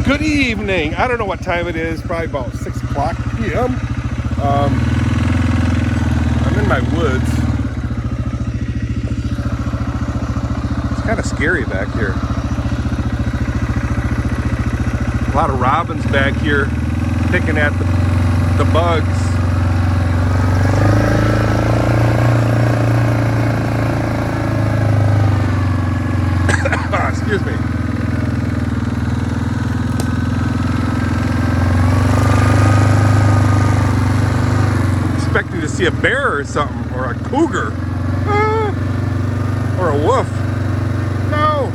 Good evening. I don't know what time it is. Probably about 6 o'clock p.m. I'm in my woods. It's kind of scary back here. A lot of robins back here picking at the bugs. Excuse me. Expecting to see a bear or something, or a cougar, or a wolf. No.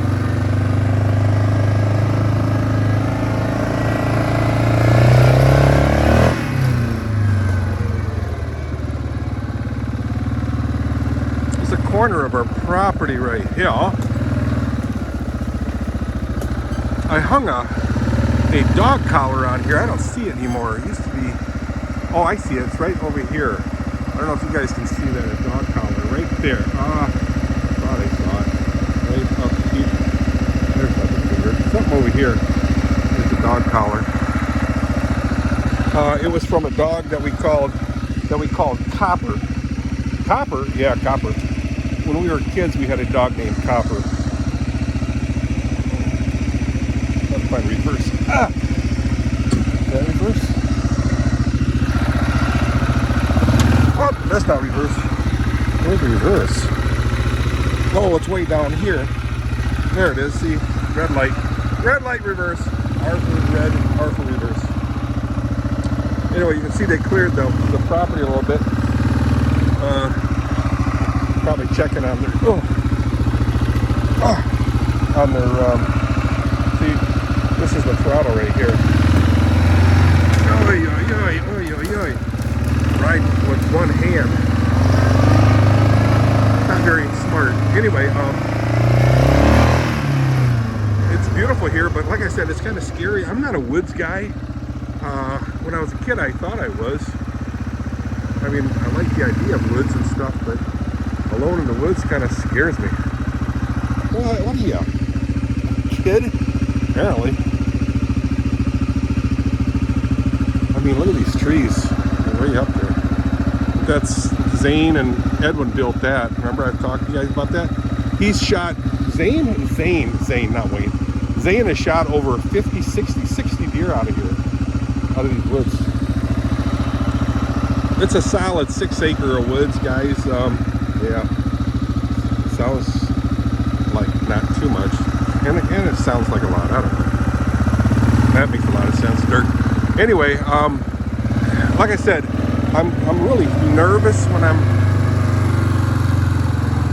There's a corner of our property right here. I hung a dog collar on here. I don't see it anymore. It used to be. Oh, I see it. It's right over here. I don't know if you guys can see that, a dog collar right there. Thought I saw it. Right up here. There's nothing bigger. Something over here. There's a dog collar. It was from a dog that we called Copper. Copper? Yeah, Copper. When we were kids, we had a dog named Copper. Let's find reverse. Is that reverse? Oh, that's not reverse. Where's the reverse? Oh, it's way down here. There it is. See, red light. Red light reverse. R for red, R for reverse. Anyway, you can see they cleared the property a little bit. Probably checking on their see, this is the throttle right here. Oy, oy, oy, oy, oy, oy. Riding with one hand. Not very smart. Anyway, it's beautiful here, but like I said, it's kind of scary. I'm not a woods guy. When I was a kid, I thought I was. I mean, I like the idea of woods and stuff, but alone in the woods kind of scares me. What are you, kid? Apparently. I mean, look at these trees. They're way up there. That's Zane and Edwin built that. Remember I've talked to you guys about that? He's shot, Zane, not Wayne. Zane has shot over 50, 60 deer out of here. Out of these woods. It's a solid 6 acre of woods, guys. Yeah. Sounds like not too much. And it sounds like a lot. I don't know. That makes a lot of sense, Dirk. Anyway, like I said, I'm really nervous when I'm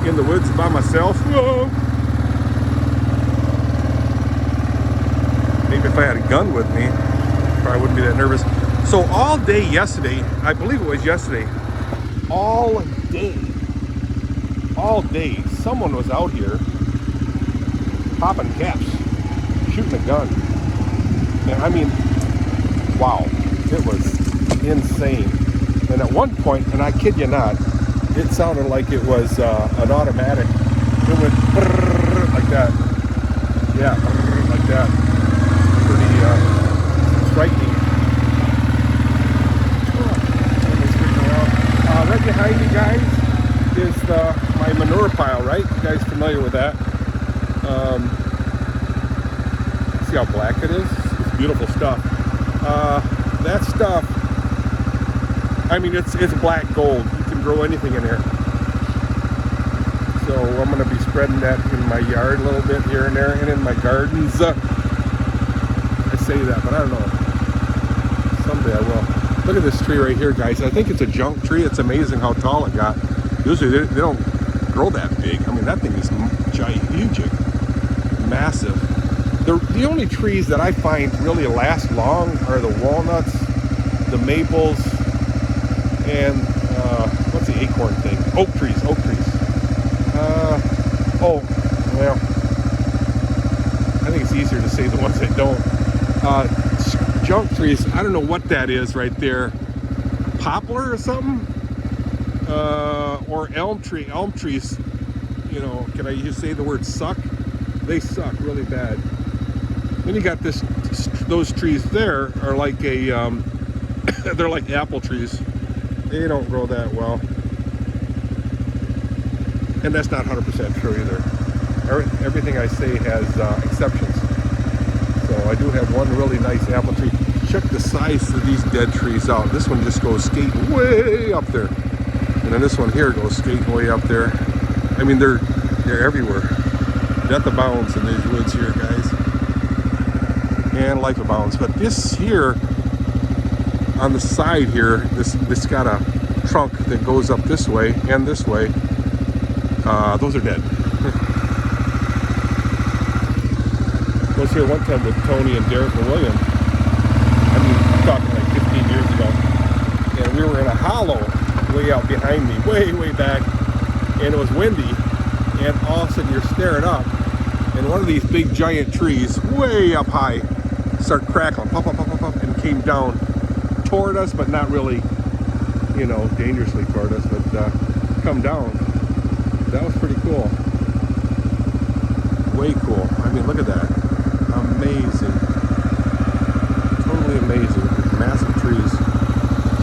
in the woods by myself. Whoa. Maybe if I had a gun with me, probably wouldn't be that nervous. So all day yesterday, I believe it was yesterday, all day, someone was out here popping caps, shooting a gun. And I mean, wow, it was insane. And at one point, and I kid you not, it sounded like it was an automatic. It went like that. Yeah, like that. Pretty frightening. Right behind you guys is my manure pile, right? You guys familiar with that? See how black it is? It's beautiful stuff. That stuff, I mean, it's black gold. You can grow anything in here. So I'm going to be spreading that in my yard a little bit here and there, and in my gardens. I say that, but I don't know. Someday I will. Look at this tree right here, guys. I think it's a junk tree. It's amazing how tall it got. Usually they don't grow that big. I mean, that thing is gigantic, massive. The only trees that I find really last long are the walnuts, the maples, and what's the acorn thing? Oak trees. Oh, well, I think it's easier to say the ones that don't. Junk trees, I don't know what that is right there. Poplar or something? Or elm tree. Elm trees, you know, can I just say the word suck? They suck really bad. Then you got this. Those trees there are like a. They're like apple trees. They don't grow that well, and that's not 100% true either. Everything I say has exceptions. So I do have one really nice apple tree. Check the size of these dead trees out. This one just goes skating way up there, and then this one here goes skating way up there. I mean, they're everywhere. Death abounds in these woods here, guys, and life abounds. But this here, on the side here, this got a trunk that goes up this way and this way. Those are dead. I was here one time with Tony and Dirk and William. I mean, I'm talking like 15 years ago. And we were in a hollow way out behind me, way back. And it was windy. And all of a sudden you're staring up. And one of these big giant trees, way up high, started crackling, pop, and came down toward us, but not really, you know, dangerously toward us, but come down. That was pretty cool. Way cool. I mean, look at that. Amazing. Totally amazing. Massive trees.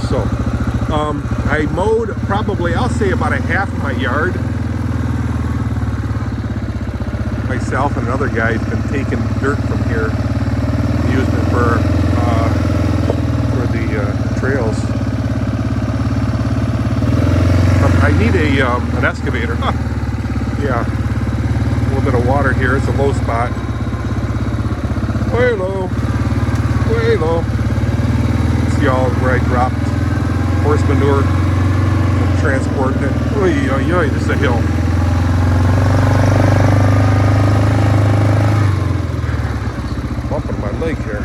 So, I mowed probably, I'll say about a half of my yard. Myself and another guy has been taking dirt from here, using it for the trails. I need an excavator. Yeah, a little bit of water here. It's a low spot. Way low. See all where I dropped horse manure and transporting it. Oy, this is a hill. Bumping my leg here.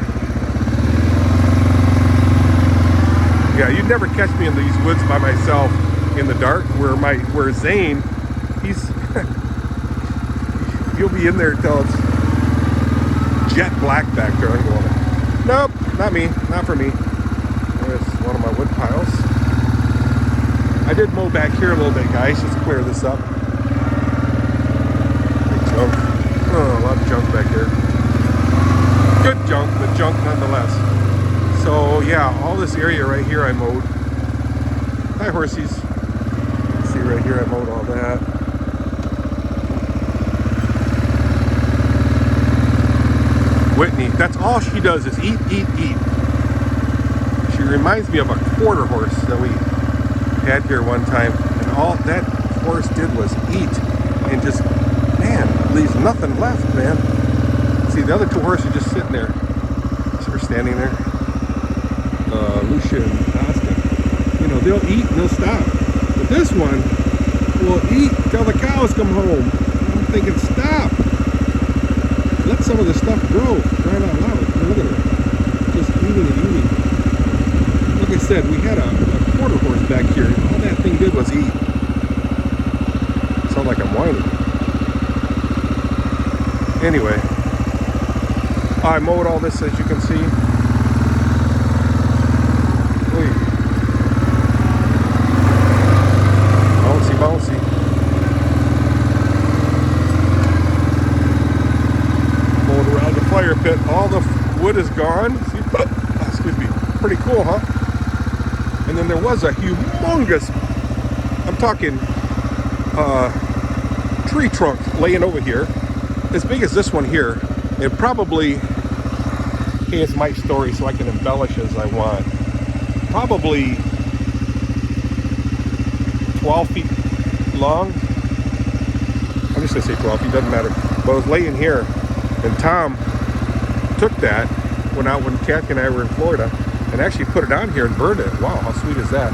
Yeah, you'd never catch me in these woods by myself in the dark. Where Zane, you'll be in there till it's jet black back there. I'm going, nope, not me, not for me. There's one of my wood piles. I did mow back here a little bit, guys. Let's clear this up. Big junk. Oh, a lot of junk back here. Good junk, but junk nonetheless. So yeah, all this area right here I mowed. Hi, horsies. See right here I mowed all that. Whitney, that's all she does is eat. She reminds me of a quarter horse that we had here one time, and all that horse did was eat and just, man, leaves nothing left, man. See, the other two horses are just sitting there. So we're standing there. Lucia and Austin, you know, they'll eat and they'll stop. But this one will eat till the cows come home. I'm thinking, stop. Let some of the stuff grow. Crying out loud. I mean, look at her. Just eating and eating. Like I said, we had a quarter horse back here. All that thing did was eat. Sound like I'm whining. Anyway, I mowed all this, as you can see. Bouncy. Going around the fire pit. All the wood is gone. See? Excuse me. Pretty cool, huh? And then there was a humongous, I'm talking tree trunk laying over here, as big as this one here. It probably, hey, it's my story, so I can embellish as I want. Probably 12 feet long. I'm just gonna say 12 feet, doesn't matter. But I was laying here, and Tom took that, went out when Kathy and I were in Florida, and actually put it on here and burned it. Wow, how sweet is that?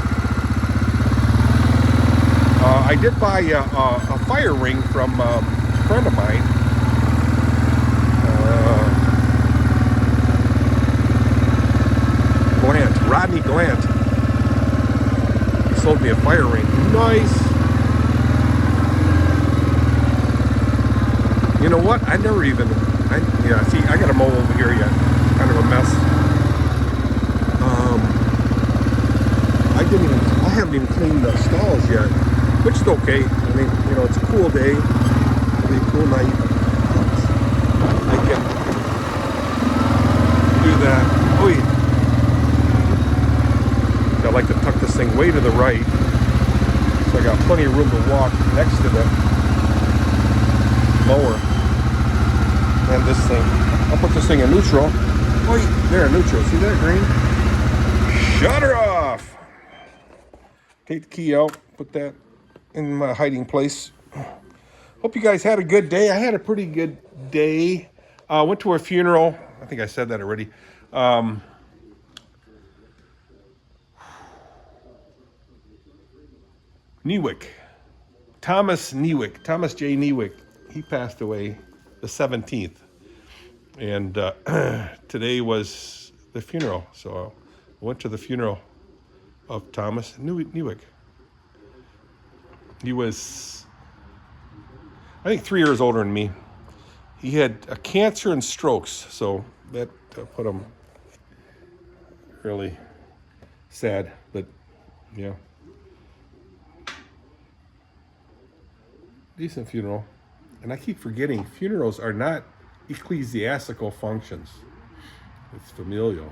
I did buy a fire ring from a friend of mine. Rodney Glant. He sold me a fire ring. Nice. You know what? I never even, yeah, see, I got a mow over here yet. Kind of a mess. I haven't even cleaned the stalls yet, which is okay. I mean, you know, it's a cool day. It'll be a cool night. I can way to the right. So I got plenty of room to walk next to the mower. And this thing. I'll put this thing in neutral. Oh, there in neutral. See that green? Shut her off! Take the key out. Put that in my hiding place. Hope you guys had a good day. I had a pretty good day. Went to a funeral. I think I said that already. Newick. Thomas Newick. Thomas J. Newick. He passed away the 17th. And today was the funeral. So I went to the funeral of Thomas Newick. He was, I think, 3 years older than me. He had a cancer and strokes, so that put him really sad, but yeah. Decent funeral. And I keep forgetting, funerals are not ecclesiastical functions. It's familial.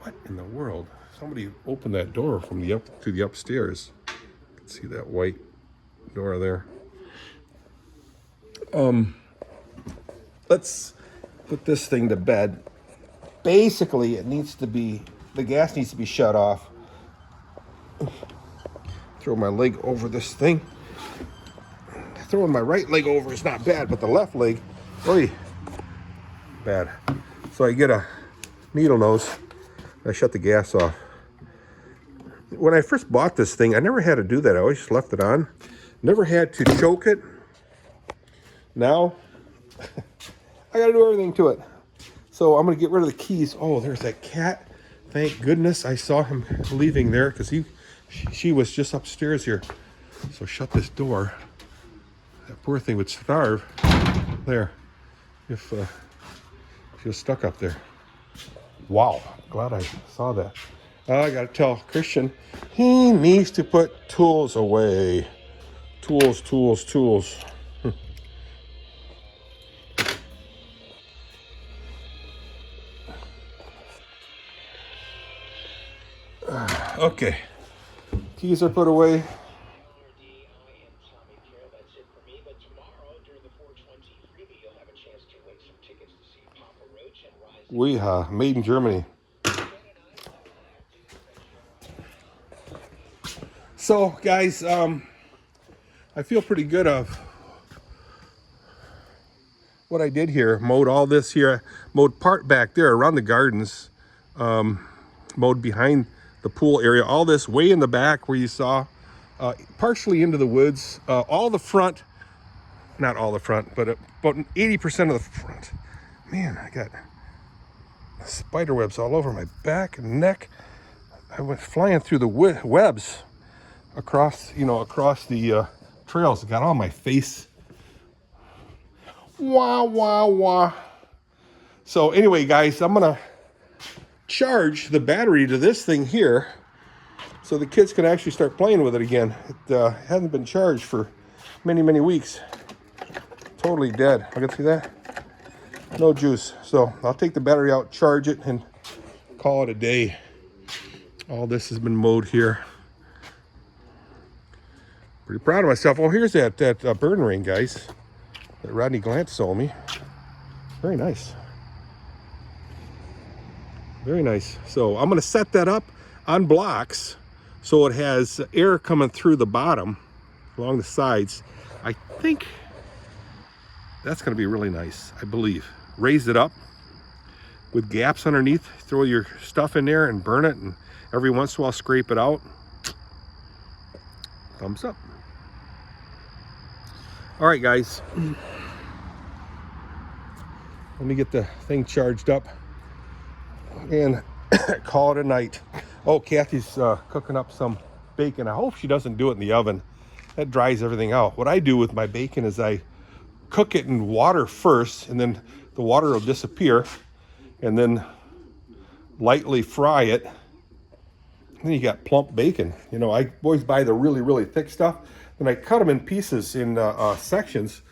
What in the world? Somebody opened that door from the to the upstairs. You can see that white door there. Let's put this thing to bed. Basically, it needs to be, the gas needs to be shut off. Throw my leg over this thing. Throwing my right leg over is not bad, but the left leg, oy, bad. So I get a needle nose. I shut the gas off. When I first bought this thing, I never had to do that. I always just left it on. Never had to choke it. Now, I gotta do everything to it. So I'm gonna get rid of the keys. Oh, there's that cat. Thank goodness I saw him leaving there because she was just upstairs here. So shut this door. That poor thing would starve there if she was stuck up there. Wow, glad I saw that. I gotta tell Christian, he needs to put tools away. Tools, tools, tools. Okay, keys are put away. YIKES, made in Germany. So, guys, I feel pretty good of what I did here. Mowed all this here. Mowed part back there around the gardens. Mowed behind the pool area. All this way in the back where you saw. Partially into the woods. All the front. Not all the front, but about 80% of the front. Man, I got spider webs all over my back and neck. I went flying through the webs across the trails. Got all my face. Wah, wah, wah. So anyway, guys, I'm gonna charge the battery to this thing here so the kids can actually start playing with it again. It hasn't been charged for many, many weeks. Totally dead. I can see that. No juice. So I'll take the battery out, charge it, and call it a day. All this has been mowed here. Pretty proud of myself. Oh, here's that burn ring, guys, that Rodney Glantz sold me. Very nice. Very nice. So I'm going to set that up on blocks so it has air coming through the bottom along the sides. I think that's going to be really nice, I believe. Raise it up with gaps underneath. Throw your stuff in there and burn it, and every once in a while scrape it out. Thumbs up. All right, guys. Let me get the thing charged up and call it a night. Oh, Kathy's cooking up some bacon. I hope she doesn't do it in the oven. That dries everything out. What I do with my bacon is I cook it in water first, and then the water will disappear, and then lightly fry it. And then you got plump bacon. You know, I always buy the really, really thick stuff. Then I cut them in pieces in sections,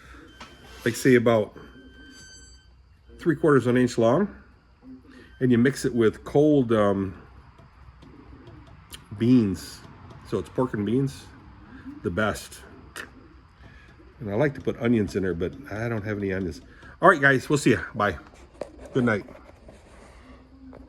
like say about 3/4 inch long. And you mix it with cold beans. So it's pork and beans, the best. And I like to put onions in there, but I don't have any onions. All right, guys, we'll see you. Bye. Good night.